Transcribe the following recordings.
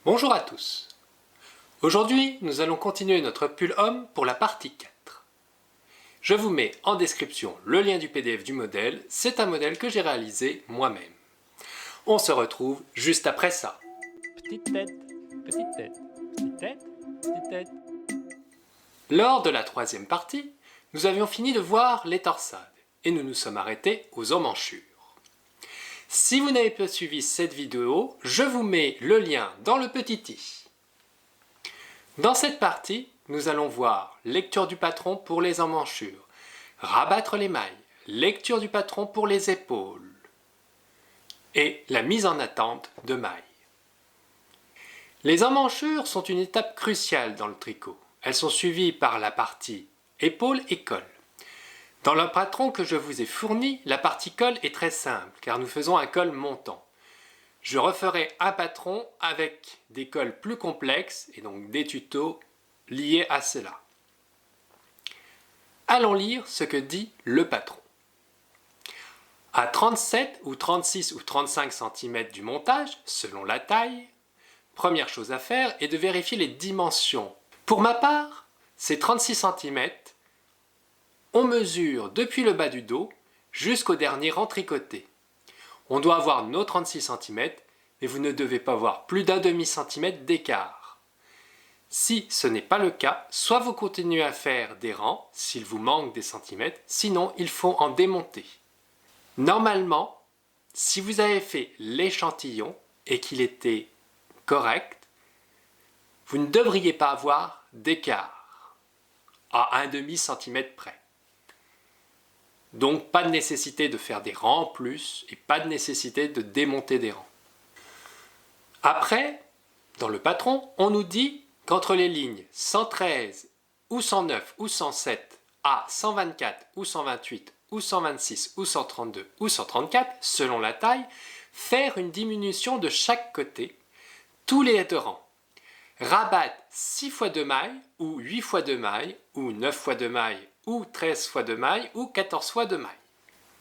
Bonjour à tous. Aujourd'hui, nous allons continuer notre pull homme pour la partie 4. Je vous mets en description le lien du PDF du modèle, c'est un modèle que j'ai réalisé moi-même. On se retrouve juste après ça. Petite tête, petite tête, petite tête, petite tête. Lors de la troisième partie, nous avions fini de voir les torsades et nous nous sommes arrêtés aux emmanchures. Si vous n'avez pas suivi cette vidéo, je vous mets le lien dans le petit i. Dans cette partie, nous allons voir lecture du patron pour les emmanchures, rabattre les mailles, lecture du patron pour les épaules et la mise en attente de mailles. Les emmanchures sont une étape cruciale dans le tricot. Elles sont suivies par la partie épaule et col. Dans le patron que je vous ai fourni, la partie col est très simple car nous faisons un col montant. Je referai un patron avec des cols plus complexes et donc des tutos liés à cela. Allons lire ce que dit le patron. À 37 ou 36 ou 35 cm du montage, selon la taille, première chose à faire est de vérifier les dimensions. Pour ma part, c'est 36 cm. On mesure depuis le bas du dos jusqu'au dernier rang tricoté. On doit avoir nos 36 cm, mais vous ne devez pas avoir plus d'un demi-centimètre d'écart. Si ce n'est pas le cas, soit vous continuez à faire des rangs, s'il vous manque des centimètres, sinon il faut en démonter. Normalement, si vous avez fait l'échantillon et qu'il était correct, vous ne devriez pas avoir d'écart à un demi-centimètre près. Donc pas de nécessité de faire des rangs en plus et pas de nécessité de démonter des rangs. Après, dans le patron, on nous dit qu'entre les lignes 113 ou 109 ou 107 à 124 ou 128 ou 126 ou 132 ou 134, selon la taille, faire une diminution de chaque côté, tous les 2 rangs. Rabattre 6 fois 2 mailles ou 8 fois 2 mailles ou 9 fois 2 mailles ou 13 fois 2 mailles ou 14 fois 2 mailles.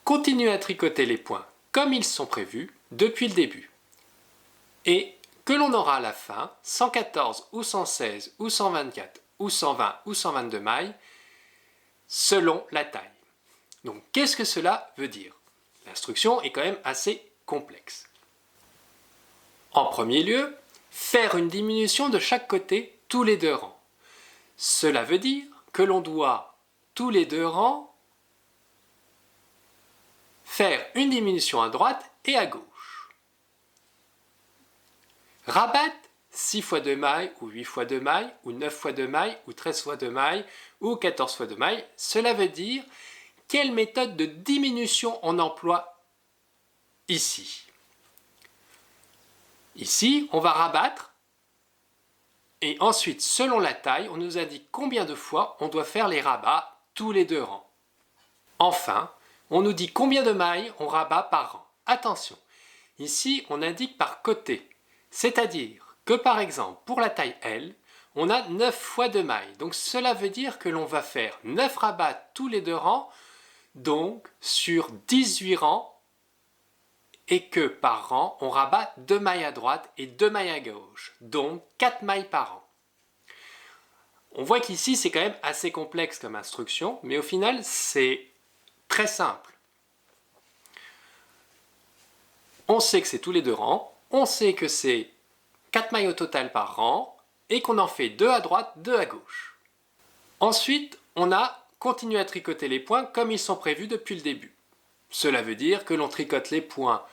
Continuez à tricoter les points comme ils sont prévus depuis le début. Et que l'on aura à la fin 114 ou 116 ou 124 ou 120 ou 122 mailles selon la taille. Donc qu'est-ce que cela veut dire? L'instruction est quand même assez complexe. En premier lieu, faire une diminution de chaque côté tous les 2 rangs. Cela veut dire que l'on doit tous les 2 rangs faire une diminution à droite et à gauche. Rabattre 6 fois 2 mailles ou 8 fois 2 mailles ou 9 fois 2 mailles ou 13 fois 2 mailles ou 14 fois 2 mailles, cela veut dire quelle méthode de diminution on emploie ici. Ici, on va rabattre et ensuite, selon la taille, on nous indique combien de fois on doit faire les rabats tous les 2 rangs. Enfin, on nous dit combien de mailles on rabat par rang. Attention, ici on indique par côté, c'est-à-dire que par exemple pour la taille L, on a 9 fois 2 mailles. Donc cela veut dire que l'on va faire 9 rabats tous les 2 rangs, donc sur 18 rangs, et que par rang, on rabat 2 mailles à droite et 2 mailles à gauche, donc 4 mailles par rang. On voit qu'ici c'est quand même assez complexe comme instruction, mais au final c'est très simple. On sait que c'est tous les 2 rangs, on sait que c'est 4 mailles au total par rang, et qu'on en fait 2 à droite, 2 à gauche. Ensuite, on a continué à tricoter les points comme ils sont prévus depuis le début. Cela veut dire que l'on tricote les points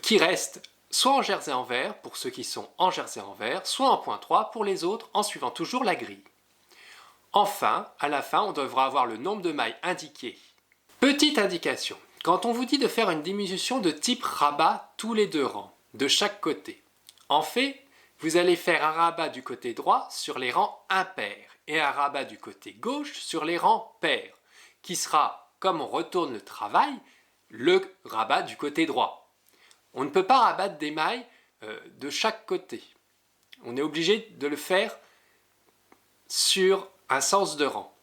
qui restent soit en jersey en vert pour ceux qui sont en jersey en vert, soit en point 3 pour les autres en suivant toujours la grille. Enfin, à la fin, on devra avoir le nombre de mailles indiqué. Petite indication, quand on vous dit de faire une diminution de type rabat tous les 2 rangs, de chaque côté, en fait, vous allez faire un rabat du côté droit sur les rangs impairs et un rabat du côté gauche sur les rangs pairs, qui sera, comme on retourne le travail, le rabat du côté droit. On ne peut pas rabattre des mailles de chaque côté. On est obligé de le faire sur un sens de rang.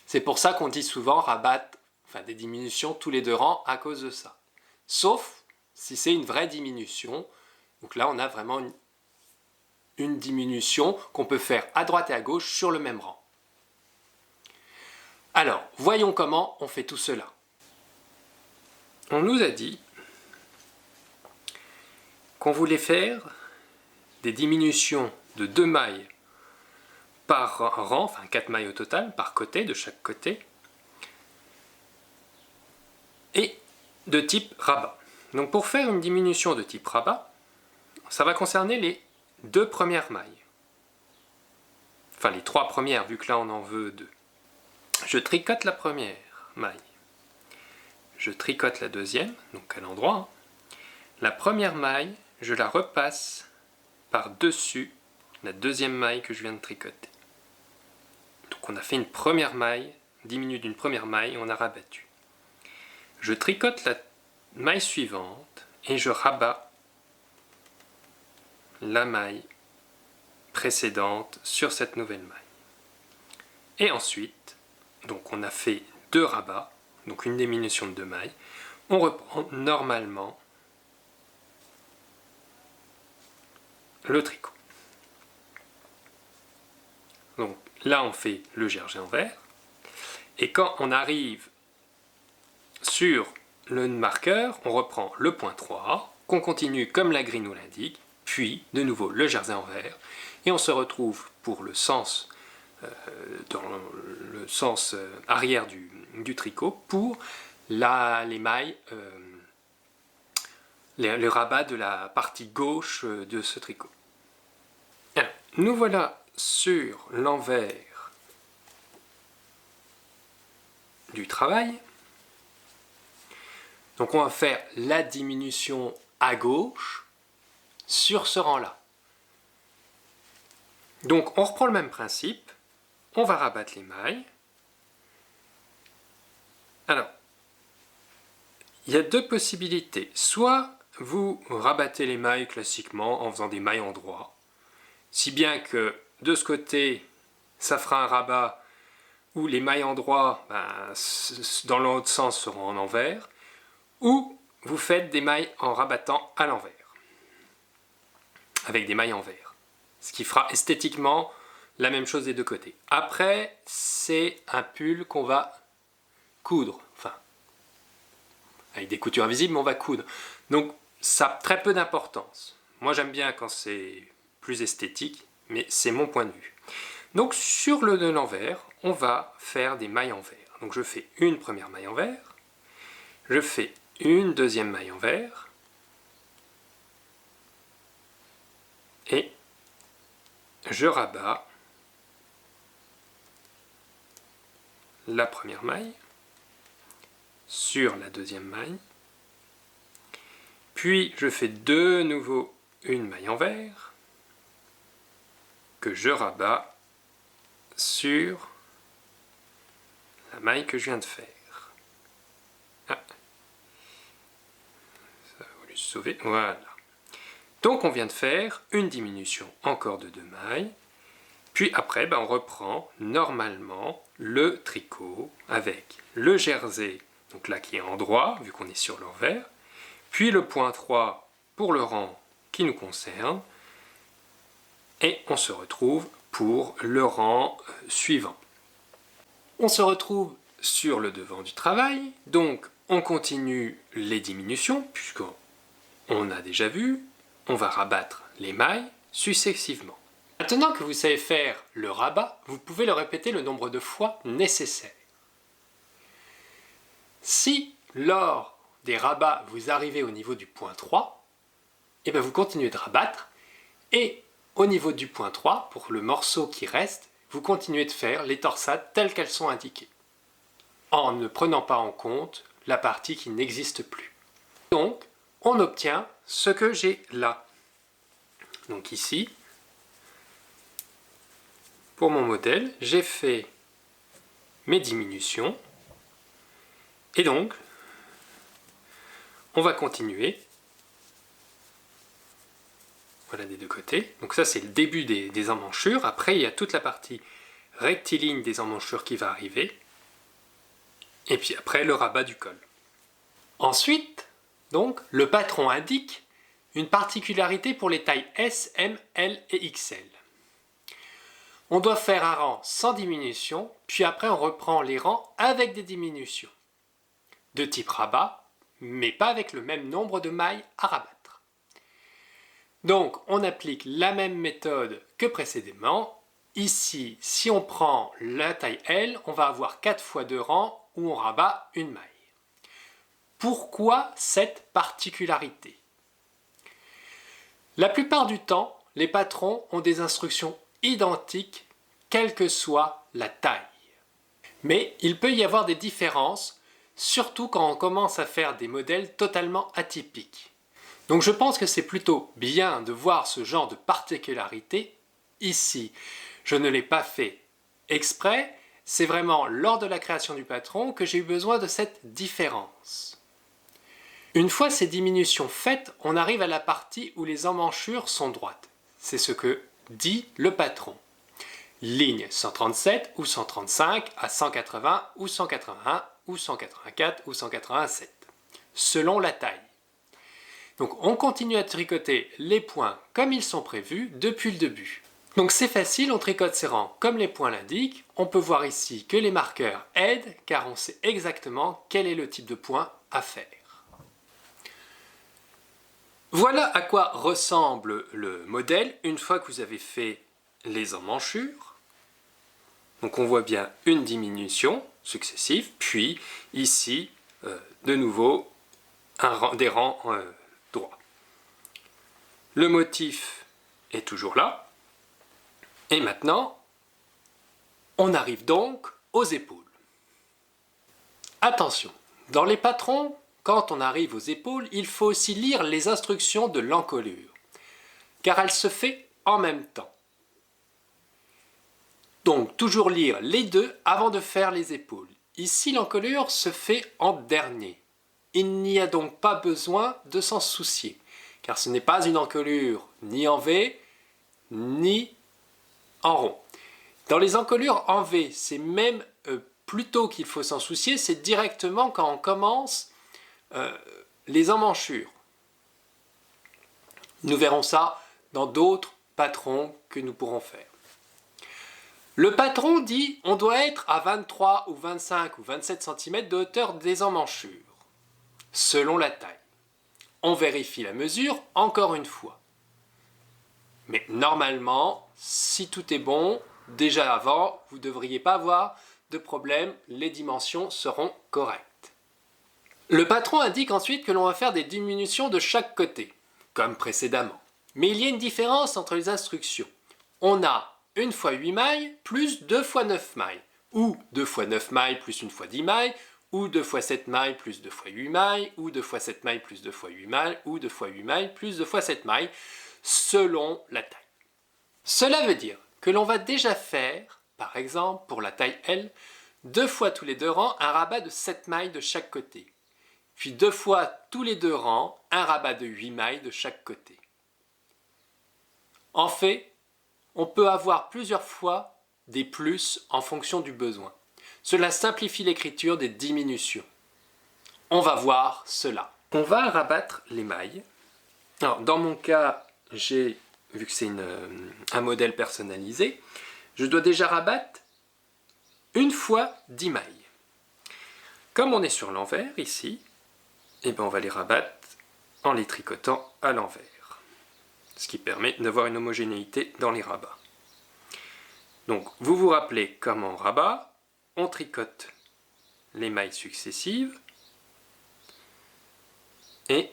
C'est pour ça qu'on dit souvent rabattre, des diminutions tous les 2 rangs à cause de ça. Sauf si c'est une vraie diminution Donc là, on a vraiment une diminution qu'on peut faire à droite et à gauche sur le même rang. Alors, voyons comment on fait tout cela. On nous a dit qu'on voulait faire des diminutions de 2 mailles par rang, enfin 4 mailles au total, par côté, de chaque côté, et de type rabat. Donc pour faire une diminution de type rabat, ça va concerner les 2 premières mailles. Enfin les 3 premières, vu que là on en veut 2. Je tricote la première maille. Je tricote la deuxième, donc à l'endroit. Hein. La première maille, je la repasse par-dessus la deuxième maille que je viens de tricoter. Donc on a fait une première maille, diminue d'une première maille, et on a rabattu. Je tricote la maille suivante et je rabats la maille précédente sur cette nouvelle maille. Et ensuite, donc on a fait 2 rabats, donc une diminution de 2 mailles, on reprend normalement le tricot. Donc là on fait le jersey envers, et quand on arrive sur le marqueur, on reprend le point 3, qu'on continue comme la grille nous l'indique, puis de nouveau le jersey envers, et on se retrouve pour le sens, dans le sens arrière du tricot pour les mailles, le rabat de la partie gauche de ce tricot. Alors, nous voilà sur l'envers du travail. Donc on va faire la diminution à gauche sur ce rang-là. Donc on reprend le même principe, on va rabattre les mailles. Alors, il y a 2 possibilités. Soit vous rabattez les mailles classiquement en faisant des mailles en droit, si bien que de ce côté, ça fera un rabat où les mailles en droit, dans l'autre sens, seront en envers, ou vous faites des mailles en rabattant à l'envers, avec des mailles envers, ce qui fera esthétiquement la même chose des 2 côtés. Après, c'est un pull qu'on va coudre, enfin, avec des coutures invisibles, mais on va coudre. Donc, ça a très peu d'importance. Moi, j'aime bien quand c'est plus esthétique, mais c'est mon point de vue. Donc, sur le de l'envers, on va faire des mailles envers. Donc, je fais une première maille envers, je fais une deuxième maille envers, et je rabats la première maille sur la deuxième maille, puis je fais de nouveau une maille envers que je rabats sur la maille que je viens de faire. Ah. Ça a voulu se sauver, voilà. Donc on vient de faire une diminution encore de 2 mailles, puis après on reprend normalement le tricot avec le jersey, donc là qui est en droit vu qu'on est sur l'envers, puis le point 3 pour le rang qui nous concerne, et on se retrouve pour le rang suivant. On se retrouve sur le devant du travail, donc on continue les diminutions, puisqu'on a déjà vu, on va rabattre les mailles successivement. Maintenant que vous savez faire le rabat, vous pouvez le répéter le nombre de fois nécessaire. Si lors des rabats vous arrivez au niveau du point 3, et bien vous continuez de rabattre, et au niveau du point 3, pour le morceau qui reste, vous continuez de faire les torsades telles qu'elles sont indiquées, en ne prenant pas en compte la partie qui n'existe plus. Donc, on obtient ce que j'ai là. Donc ici, pour mon modèle, j'ai fait mes diminutions, et donc, on va continuer. Voilà des 2 côtés. Donc ça c'est le début des emmanchures. Après il y a toute la partie rectiligne des emmanchures qui va arriver. Et puis après le rabat du col. Ensuite, donc, le patron indique une particularité pour les tailles S, M, L et XL. On doit faire un rang sans diminution, puis après on reprend les rangs avec des diminutions. De type rabat, mais pas avec le même nombre de mailles à rabattre. Donc on applique la même méthode que précédemment. Ici, si on prend la taille L, on va avoir 4 fois 2 rangs où on rabat une maille. Pourquoi cette particularité? La plupart du temps, les patrons ont des instructions identiques, quelle que soit la taille. Mais il peut y avoir des différences, surtout quand on commence à faire des modèles totalement atypiques. Donc je pense que c'est plutôt bien de voir ce genre de particularité ici. Je ne l'ai pas fait exprès, c'est vraiment lors de la création du patron que j'ai eu besoin de cette différence. Une fois ces diminutions faites, on arrive à la partie où les emmanchures sont droites. C'est ce que dit le patron. Ligne 137 ou 135 à 180 ou 181 ou 184 ou 187, selon la taille. Donc on continue à tricoter les points comme ils sont prévus depuis le début. Donc c'est facile, on tricote ces rangs comme les points l'indiquent. On peut voir ici que les marqueurs aident car on sait exactement quel est le type de point à faire. Voilà à quoi ressemble le modèle une fois que vous avez fait les emmanchures. Donc on voit bien une diminution successive, puis ici, de nouveau, des rangs droits. Le motif est toujours là. Et maintenant, on arrive donc aux épaules. Attention, dans les patrons, quand on arrive aux épaules, il faut aussi lire les instructions de l'encolure, car elle se fait en même temps. Donc, toujours lire les deux avant de faire les épaules. Ici, l'encolure se fait en dernier. Il n'y a donc pas besoin de s'en soucier, car ce n'est pas une encolure ni en V, ni en rond. Dans les encolures en V, c'est même plutôt qu'il faut s'en soucier, c'est directement quand on commence les emmanchures. Nous verrons ça dans d'autres patrons que nous pourrons faire. Le patron dit on doit être à 23 ou 25 ou 27 cm de hauteur des emmanchures, selon la taille. On vérifie la mesure encore une fois. Mais normalement, si tout est bon, déjà avant, vous ne devriez pas avoir de problème, les dimensions seront correctes. Le patron indique ensuite que l'on va faire des diminutions de chaque côté, comme précédemment. Mais il y a une différence entre les instructions. On a 1 fois 8 mailles plus 2 fois 9 mailles, ou 2 fois 9 mailles plus 1 fois 10 mailles, ou 2 fois 7 mailles plus 2 fois 8 mailles, ou 2 fois 7 mailles plus 2 fois 8 mailles, ou 2 fois 8 mailles plus 2 fois 7 mailles, selon la taille. Cela veut dire que l'on va déjà faire, par exemple pour la taille L, 2 fois tous les 2 rangs un rabat de 7 mailles de chaque côté. Puis 2 fois tous les 2 rangs, un rabat de 8 mailles de chaque côté. En fait, on peut avoir plusieurs fois des plus en fonction du besoin. Cela simplifie l'écriture des diminutions. On va voir cela. On va rabattre les mailles. Alors, dans mon cas, vu que c'est un modèle personnalisé, je dois déjà rabattre 1 fois 10 mailles. Comme on est sur l'envers ici, et on va les rabattre en les tricotant à l'envers, ce qui permet d'avoir une homogénéité dans les rabats. Donc vous vous rappelez comment on rabat, on tricote les mailles successives et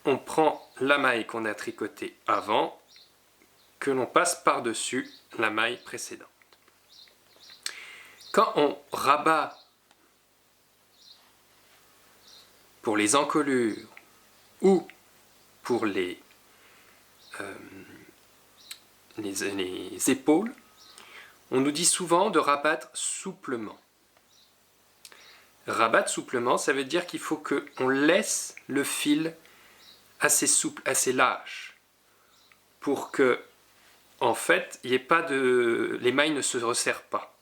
on prend la maille qu'on a tricotée avant, que l'on passe par-dessus la maille précédente. Quand on rabat pour les encolures ou pour les épaules, on nous dit souvent de rabattre souplement. Rabattre souplement, ça veut dire qu'il faut qu'on laisse le fil assez souple, assez lâche, pour que, en fait, il y ait pas les mailles ne se resserrent pas,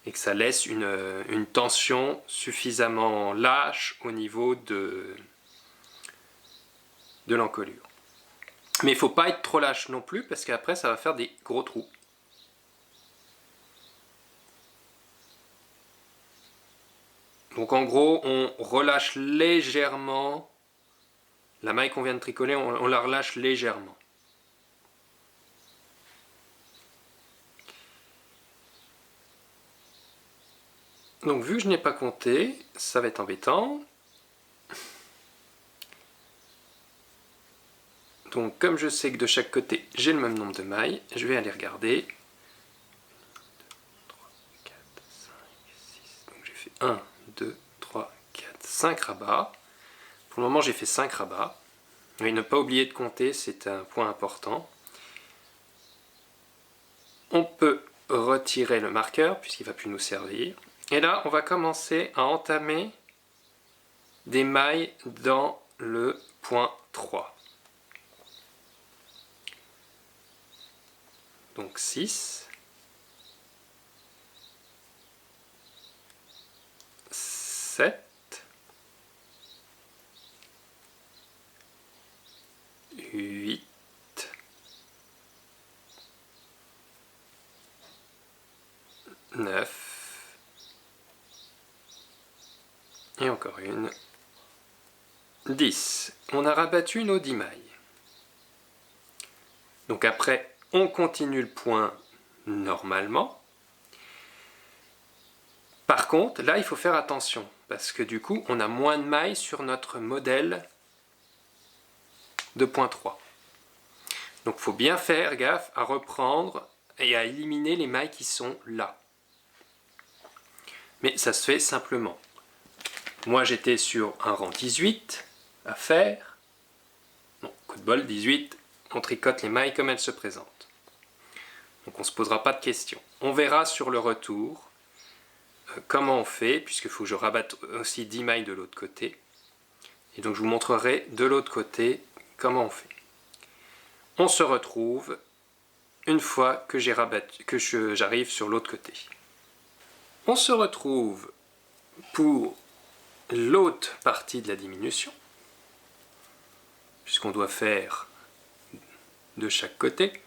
et que ça laisse une tension suffisamment lâche au niveau de l'encolure. Mais il ne faut pas être trop lâche non plus, parce qu'après ça va faire des gros trous. Donc en gros, on relâche légèrement la maille qu'on vient de tricoter, on la relâche légèrement. Donc vu que je n'ai pas compté, ça va être embêtant. Donc comme je sais que de chaque côté j'ai le même nombre de mailles, je vais aller regarder. 3, 4, 5, 6. Donc j'ai fait 1, 2, 3, 4, 5 rabats. Pour le moment j'ai fait 5 rabats. Et ne pas oublier de compter, c'est un point important. On peut retirer le marqueur puisqu'il ne va plus nous servir. Et là on va commencer à entamer des mailles dans le point 3. Donc 6, 7, 8, 9, et encore une, 10. On a rabattu nos 10 mailles. Donc après, on continue le point normalement. Par contre, là, il faut faire attention, parce que du coup, on a moins de mailles sur notre modèle de point 3. Donc il faut bien faire gaffe à reprendre et à éliminer les mailles qui sont là. Mais ça se fait simplement. Moi, j'étais sur un rang 18 à faire. Bon, coup de bol, 18, on tricote les mailles comme elles se présentent. Donc on ne se posera pas de questions. On verra sur le retour comment on fait, puisqu'il faut que je rabatte aussi 10 mailles de l'autre côté. Et donc je vous montrerai de l'autre côté comment on fait. On se retrouve une fois que j'arrive sur l'autre côté. On se retrouve pour l'autre partie de la diminution, puisqu'on doit faire de chaque côté.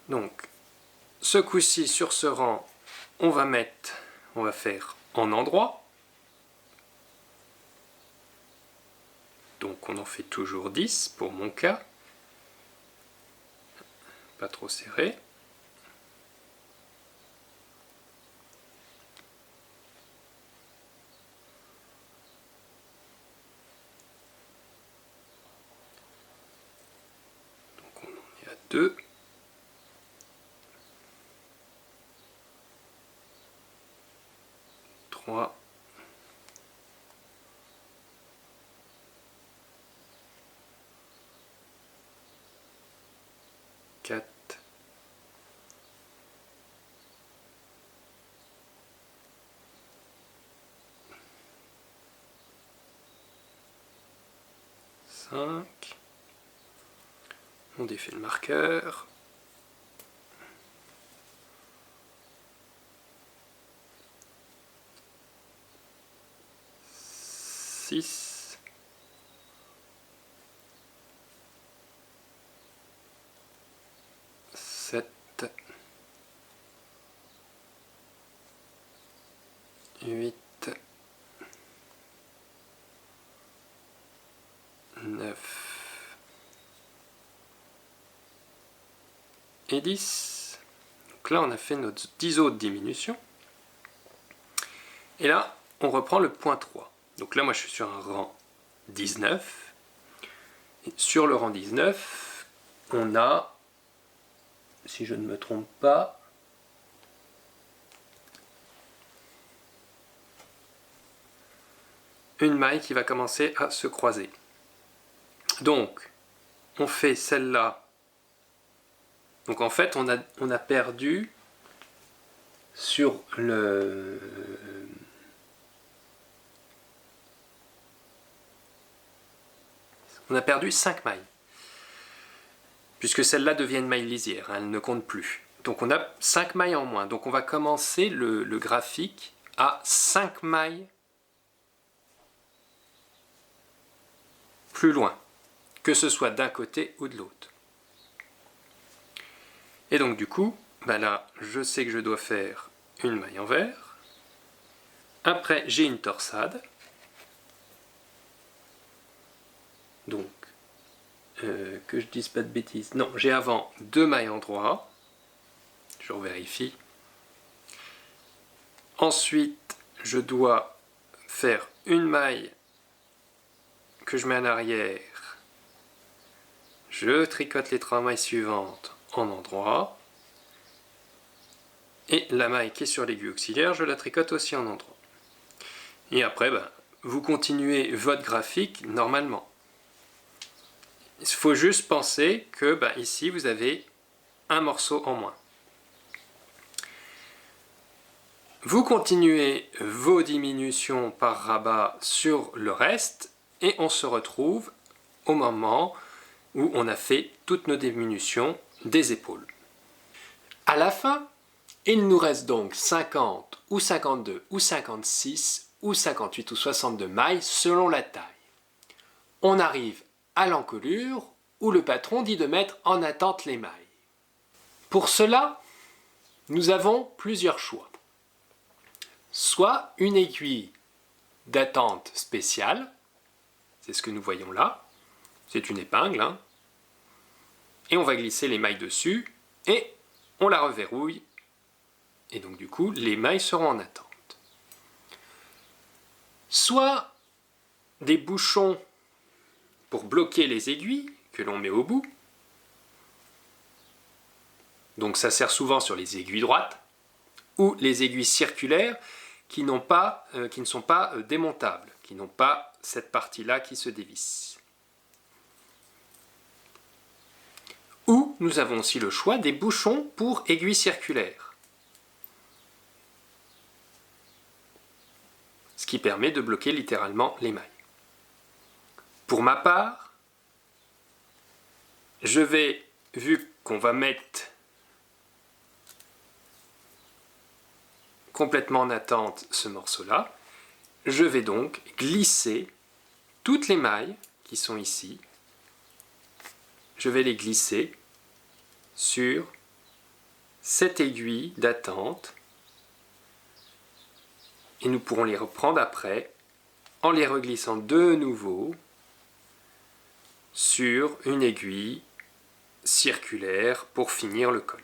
Donc, ce coup-ci, sur ce rang, on va faire en endroit. Donc, on en fait toujours 10 pour mon cas. Pas trop serré. Donc, on en est à 2. 3, 4, 5. On défait le marqueur. 6, 7, 8, 9 et 10. Donc là, on a fait notre 10 autres diminutions. Et là, on reprend le point 3. Donc là, moi, je suis sur un rang 19. Et sur le rang 19, on a, si je ne me trompe pas, une maille qui va commencer à se croiser. Donc, on fait celle-là. Donc en fait, on a perdu sur le... On a perdu 5 mailles. Puisque celle-là devient une maille lisière, hein, elle ne compte plus. Donc on a 5 mailles en moins. Donc on va commencer le graphique à 5 mailles plus loin, que ce soit d'un côté ou de l'autre. Et donc du coup, là, je sais que je dois faire une maille envers. Après, j'ai une torsade. Donc, que je dise pas de bêtises. Non, j'ai avant 2 mailles endroit. Je revérifie. Ensuite, je dois faire une maille que je mets en arrière. Je tricote les 3 mailles suivantes en endroit. Et la maille qui est sur l'aiguille auxiliaire, je la tricote aussi en endroit. Et après, vous continuez votre graphique normalement. Il faut juste penser que ici, vous avez un morceau en moins. Vous continuez vos diminutions par rabat sur le reste et on se retrouve au moment où on a fait toutes nos diminutions des épaules. À la fin, il nous reste donc 50 ou 52 ou 56 ou 58 ou 62 mailles selon la taille. On arrive à l'encolure où le patron dit de mettre en attente les mailles. Pour cela, nous avons plusieurs choix. Soit une aiguille d'attente spéciale, c'est ce que nous voyons là, c'est une épingle, et on va glisser les mailles dessus et on la reverrouille et donc du coup les mailles seront en attente. Soit des bouchons pour bloquer les aiguilles que l'on met au bout, donc ça sert souvent sur les aiguilles droites, ou les aiguilles circulaires qui ne sont pas démontables, qui n'ont pas cette partie-là qui se dévisse. Ou nous avons aussi le choix des bouchons pour aiguilles circulaires, ce qui permet de bloquer littéralement les mailles. Pour ma part, je vais, vu qu'on va mettre complètement en attente ce morceau-là, je vais donc glisser toutes les mailles qui sont ici, je vais les glisser sur cette aiguille d'attente et nous pourrons les reprendre après en les reglissant de nouveau sur une aiguille circulaire pour finir le col.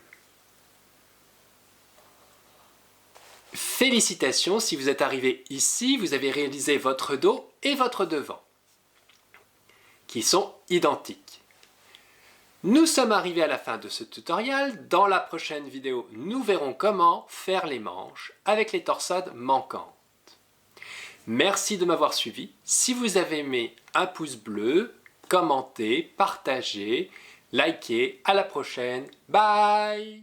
Félicitations, si vous êtes arrivé ici, vous avez réalisé votre dos et votre devant, qui sont identiques. Nous sommes arrivés à la fin de ce tutoriel. Dans la prochaine vidéo, nous verrons comment faire les manches avec les torsades manquantes. Merci de m'avoir suivi. Si vous avez aimé, un pouce bleu, commentez, partagez, likez. À la prochaine. Bye!